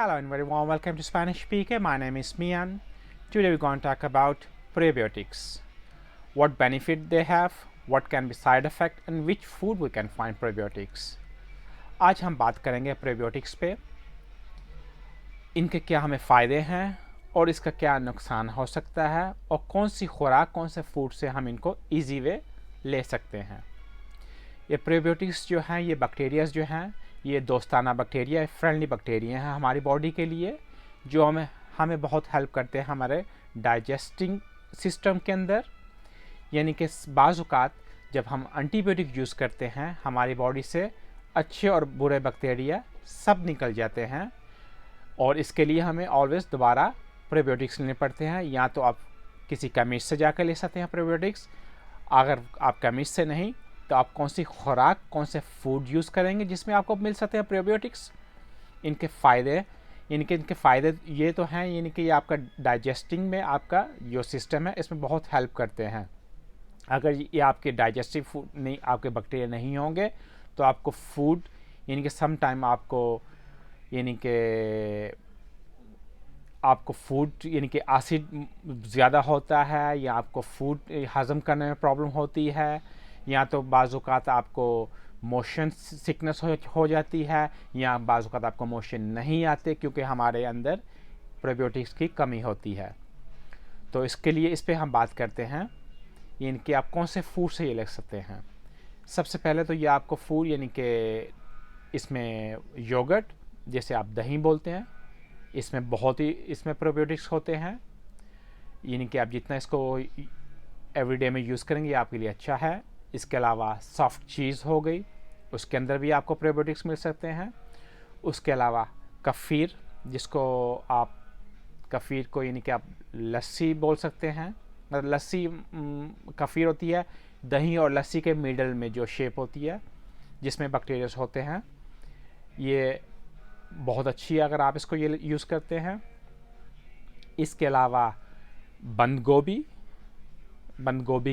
Hello and very warm welcome to Spanish Speaker. My name is Mian. Today we're going to talk about prebiotics. What benefit they have, what can be side effect and which food we can find prebiotics. आज हम बात करेंगे प्रेबियोटिक्स पे, इनके क्या हमें फ़ायदे हैं और इसका क्या नुकसान हो सकता है और कौन सी खुराक कौन से फूड से हम इनको इजी वे ले सकते हैं। ये प्रेबियोटिक्स जो हैं ये बैक्टीरियाज जो हैं ये दोस्ताना बैक्टीरिया फ्रेंडली बैक्टीरिया हैं हमारी बॉडी के लिए, जो हमें बहुत हेल्प करते हैं हमारे डाइजेस्टिंग सिस्टम के अंदर। यानी कि बाज़ औक़ात जब हम एंटीबायोटिक यूज़ करते हैं हमारी बॉडी से अच्छे और बुरे बैक्टीरिया सब निकल जाते हैं और इसके लिए हमें ऑलवेज़ दोबारा प्रेबियोटिक्स लेने पड़ते हैं। या तो आप किसी केमिस्ट से जाकर ले सकते हैं प्रेबियोटिक्स, अगर आप केमिस्ट से नहीं तो आप कौन सी खुराक कौन से फूड यूज़ करेंगे जिसमें आपको मिल सकते हैं प्रेबियोटिक्स। इनके फ़ायदे ये तो हैं, यानी कि ये आपका डाइजेस्टिंग में आपका जो सिस्टम है इसमें बहुत हेल्प करते हैं। अगर ये आपके डाइजेस्टिव फूड नहीं, आपके बैक्टीरिया नहीं होंगे तो आपको फूड यानी कि सम टाइम आपको फूड यानी कि एसिड ज़्यादा होता है या आपको फूड हज़म करने में प्रॉब्लम होती है, या तो बाज़ औक़ात आपको मोशन सिकनेस हो जाती है, या बाज़ औक़ात आपको मोशन नहीं आते क्योंकि हमारे अंदर प्रेबियोटिक्स की कमी होती है। तो इसके लिए इस पे हम बात करते हैं यानी कि आप कौन से फूड से ये ले सकते हैं। सबसे पहले तो ये आपको फूड यानी कि इसमें योगर्ट, जैसे आप दही बोलते हैं, इसमें प्रोबायोटिक्स होते हैं। यानी कि आप जितना इसको एवरीडे में यूज़ करेंगे आपके लिए अच्छा है। इसके अलावा सॉफ्ट चीज़ हो गई, उसके अंदर भी आपको प्रोबायोटिक्स मिल सकते हैं। उसके अलावा कफ़ीर, कफ़ीर को यानी कि आप लस्सी बोल सकते हैं, मतलब लस्सी कफ़ीर होती है, दही और लस्सी के मिडल में जो शेप होती है जिसमें बैक्टीरियाज होते हैं, ये बहुत अच्छी है अगर आप इसको ये यूज़ करते हैं। इसके अलावा बंद गोभी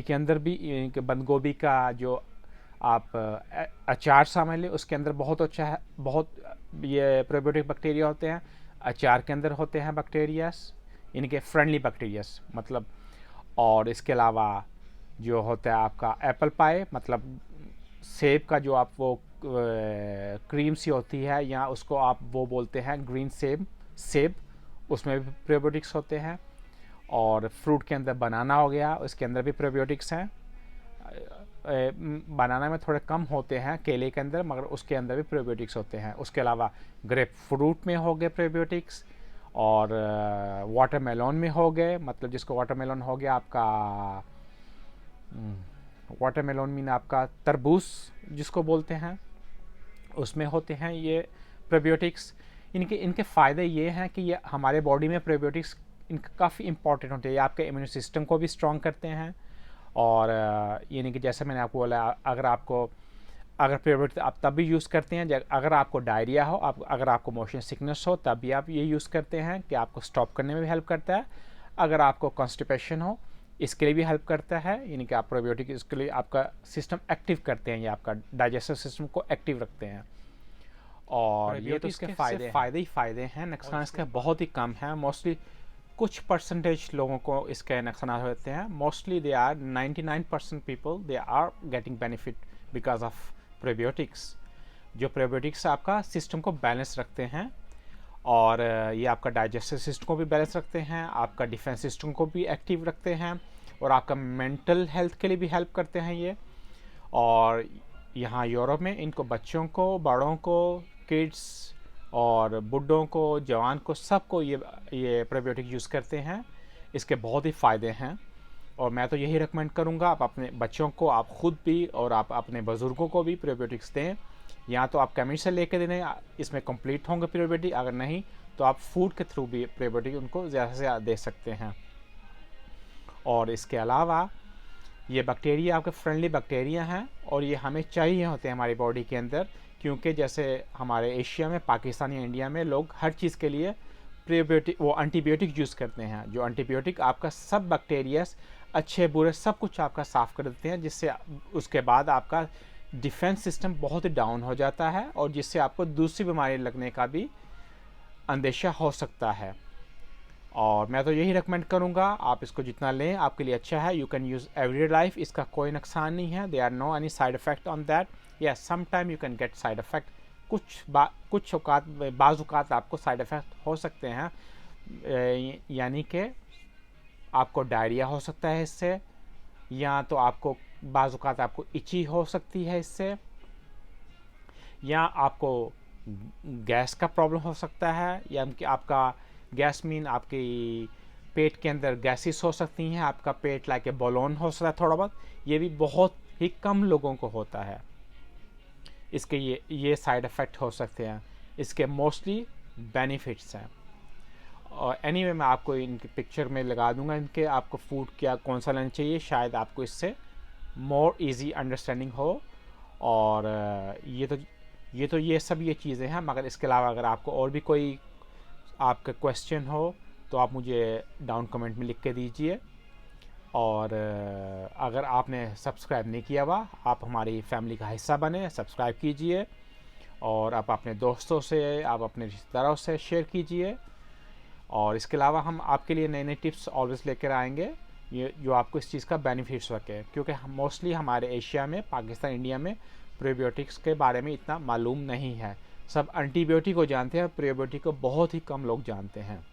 के अंदर भी बंद गोभी का जो आप अचार समझ लें उसके अंदर बहुत अच्छा है, बहुत ये प्रोबायोटिक बैक्टीरिया होते हैं। अचार के अंदर होते हैं बैक्टीरियाज यानी कि फ्रेंडली बैक्टीरियाज मतलब। और इसके अलावा जो होता है आपका एप्पल पाई, मतलब सेब का जो आप वो क्रीम सी होती है या उसको आप वो बोलते हैं ग्रीन सेब, उसमें भी प्रोबायोटिक्स होते हैं। और फ्रूट के अंदर बनाना हो गया, उसके अंदर भी प्रोबायोटिक्स हैं। बनाना में थोड़े कम होते हैं केले के अंदर, मगर उसके अंदर भी प्रोबायोटिक्स होते हैं। उसके अलावा ग्रेप फ्रूट में हो गए प्रोबायोटिक्स, और वाटरमेलन में हो गए, मतलब जिसको वाटरमेलन हो गया आपका वाटरमेलन मीन आपका तरबूज जिसको बोलते हैं, उसमें होते हैं ये प्रोबायोटिक्स। इनके फ़ायदे ये हैं कि ये हमारे बॉडी में प्रोबायोटिक्स इनका काफ़ी इंपॉर्टेंट होते हैं। ये आपके इम्यून सिस्टम को भी स्ट्रॉन्ग करते हैं। और यानी कि जैसे मैंने आपको बोला, अगर प्रोबायोटिक्स आप तब भी यूज़ करते हैं अगर आपको डायरिया हो, अगर आपको मोशन सिकनेस हो, तब भी आप ये यूज़ करते हैं कि आपको स्टॉप करने में भी हेल्प करता है। अगर आपको कॉन्स्टिपेशन हो इसके लिए भी हेल्प करता है, यानी कि आप प्रोबायोटिक इसके लिए आपका सिस्टम एक्टिव करते हैं, ये आपका डाइजेस्टिव सिस्टम को एक्टिव रखते हैं। और ये तो इसके फ़ायदे हैं, नुकसान इसका बहुत ही कम है। मोस्टली कुछ परसेंटेज लोगों को इसके नुकसान होते हैं। Mostly they are 99% people they are getting benefit because of probiotics. जो प्रोबायोटिक्स आपका सिस्टम को बैलेंस रखते हैं और ये आपका डाइजेस्टिव सिस्टम को भी बैलेंस रखते हैं, आपका डिफेंस सिस्टम को भी एक्टिव रखते हैं और आपका मेंटल हेल्थ के लिए भी हेल्प करते हैं ये। और यहाँ यूरोप में इनको बच्चों को, बड़ों को, किड्स और बुढ़ों को, जवान को, सबको ये प्रोबायोटिक यूज़ करते हैं। इसके बहुत ही फ़ायदे हैं और मैं तो यही रिकमेंड करूँगा आप अपने बच्चों को, आप ख़ुद भी और आप अपने बुज़ुर्गों को भी प्रोबायोटिक्स दें। या तो आप केमिस्ट से लेकर दें, इसमें कंप्लीट होंगे प्रोबायोटिक, अगर नहीं तो आप फूड के थ्रू भी प्रोबायोटिक उनको ज़्यादा से ज़्यादा दे सकते हैं। और इसके अलावा ये बैक्टीरिया आपके फ्रेंडली बैक्टीरिया हैं और ये हमें चाहिए होते हैं हमारी बॉडी के अंदर, क्योंकि जैसे हमारे एशिया में, पाकिस्तान या इंडिया में लोग हर चीज़ के लिए प्रोबायोटिक वो एंटीबायोटिक यूज़ करते हैं। जो एंटीबायोटिक आपका सब बैक्टीरियाज अच्छे बुरे सब कुछ आपका साफ़ कर देते हैं, जिससे उसके बाद आपका डिफेंस सिस्टम बहुत ही डाउन हो जाता है और जिससे आपको दूसरी बीमारी लगने का भी अंदेशा हो सकता है। और मैं तो यही रिकमेंड करूँगा आप इसको जितना लें आपके लिए अच्छा है। You can use everyday life, इसका कोई नुकसान नहीं है। They are no any side effect on that. या some time you can get side effect, कुछ औकात बाज़ औकात आपको साइड इफ़ेक्ट हो सकते हैं, यानी कि आपको डायरिया हो सकता है इससे, या तो आपको बाज़ औकात आपको इची हो सकती है इससे, या आपको गैस का प्रॉब्लम हो सकता है, या कि आपका गैस मीन आपकी पेट के अंदर गैसेस हो सकती हैं, आपका पेट लाइक ए बलून हो सकता है थोड़ा बहुत। ये भी बहुत ही कम लोगों को होता है। इसके ये साइड इफ़ेक्ट हो सकते हैं, इसके मोस्टली बेनिफिट्स हैं। और एनीवे मैं आपको इनके पिक्चर में लगा दूंगा इनके, आपको फूड क्या कौन सा लेना चाहिए, शायद आपको इससे मोर इजी अंडरस्टैंडिंग हो। और ये सब ये चीज़ें हैं। मगर इसके अलावा अगर आपको और भी कोई आपका क्वेश्चन हो तो आप मुझे डाउन कमेंट में लिख के दीजिए। और अगर आपने सब्सक्राइब नहीं किया हुआ, आप हमारी फैमिली का हिस्सा बने, सब्सक्राइब कीजिए। और आप अपने दोस्तों से, आप अपने रिश्तेदारों से शेयर कीजिए। और इसके अलावा हम आपके लिए नए नए टिप्स ऑलवेज़ लेकर आएंगे, ये जो आपको इस चीज़ का बेनिफिट्स रखे। क्योंकि हम मोस्टली हमारे एशिया में, पाकिस्तान, इंडिया में प्रीबायोटिक्स के बारे में इतना मालूम नहीं है। सब एंटीबायोटिक को जानते हैं, प्रीबायोटिक को बहुत ही कम लोग जानते हैं।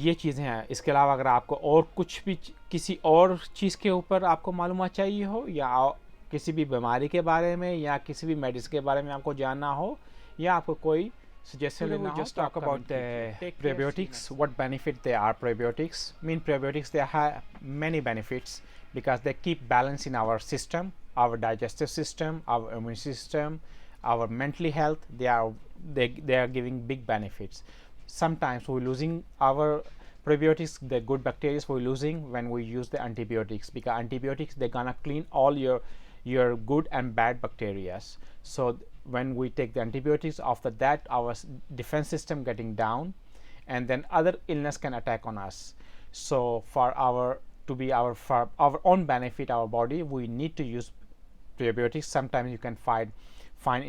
ये चीज़ें हैं। इसके अलावा अगर आपको और कुछ भी किसी और चीज़ के ऊपर आपको मालूमात चाहिए हो, या किसी भी बीमारी के बारे में, या किसी भी मेडिसिन के बारे में आपको जानना हो, या आपको कोई suggestion Today we now just to talk about comment the कीजिए। care, Prebiotics, what benefit they are prebiotics? Mean prebiotics, they have many benefits because they keep balance in our system, our digestive system, our immune system, our mental health. They are giving big benefits. Sometimes we're losing our prebiotics, the good bacteria we're losing when we use the antibiotics, because antibiotics they're gonna clean all your good and bad bacteria. So when we take the antibiotics, after that our defense system getting down, and then other illness can attack on us. So for our own benefit, our body, we need to use prebiotics. Sometimes you can find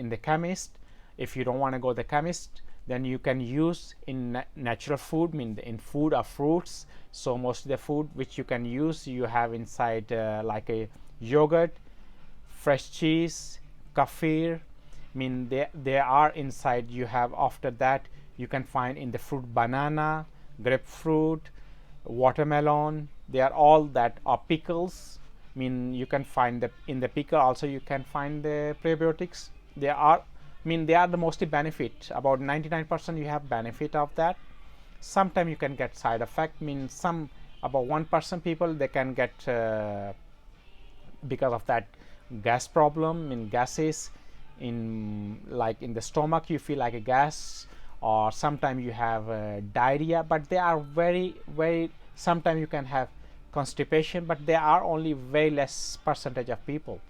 in the chemist. If you don't want to go to the chemist, then you can use in natural food, mean in food or fruits. So most of the food which you can use, you have inside like a yogurt, fresh cheese, kefir, mean they are inside. You have after that you can find in the fruit banana, grapefruit, watermelon. They are all that are pickles. Mean you can find in the pickle also you can find the prebiotics. They are the mostly benefit. About 99% you have benefit of that. Sometimes you can get side effect. Some about 1% people they can get because of that gas problem, gases in like in the stomach, you feel like a gas, or sometimes you have diarrhea, but they are very sometimes you can have constipation, but they are only very less percentage of people.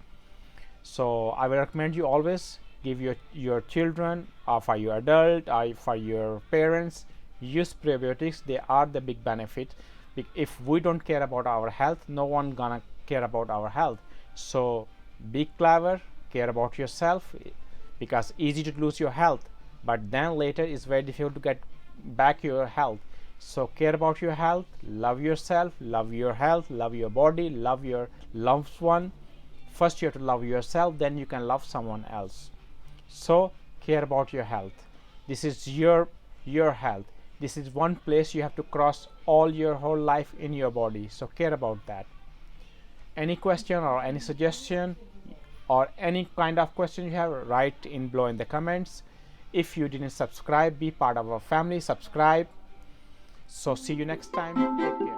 So I will recommend you always give your children, or for your adult, or for your parents, use prebiotics. They are the big benefit. If we don't care about our health, no one gonna care about our health. So be clever, care about yourself, because easy to lose your health, but then later it's very difficult to get back your health. So care about your health, love yourself, love your health, love your body, love your loved one. First you have to love yourself, then you can love someone else. So care about your health. This is your health. This is one place you have to cross all your whole life in your body. So care about that. Any question or any suggestion or any kind of question you have, write in below in the comments. If you didn't subscribe, be part of our family, subscribe. So see you next time. Take care.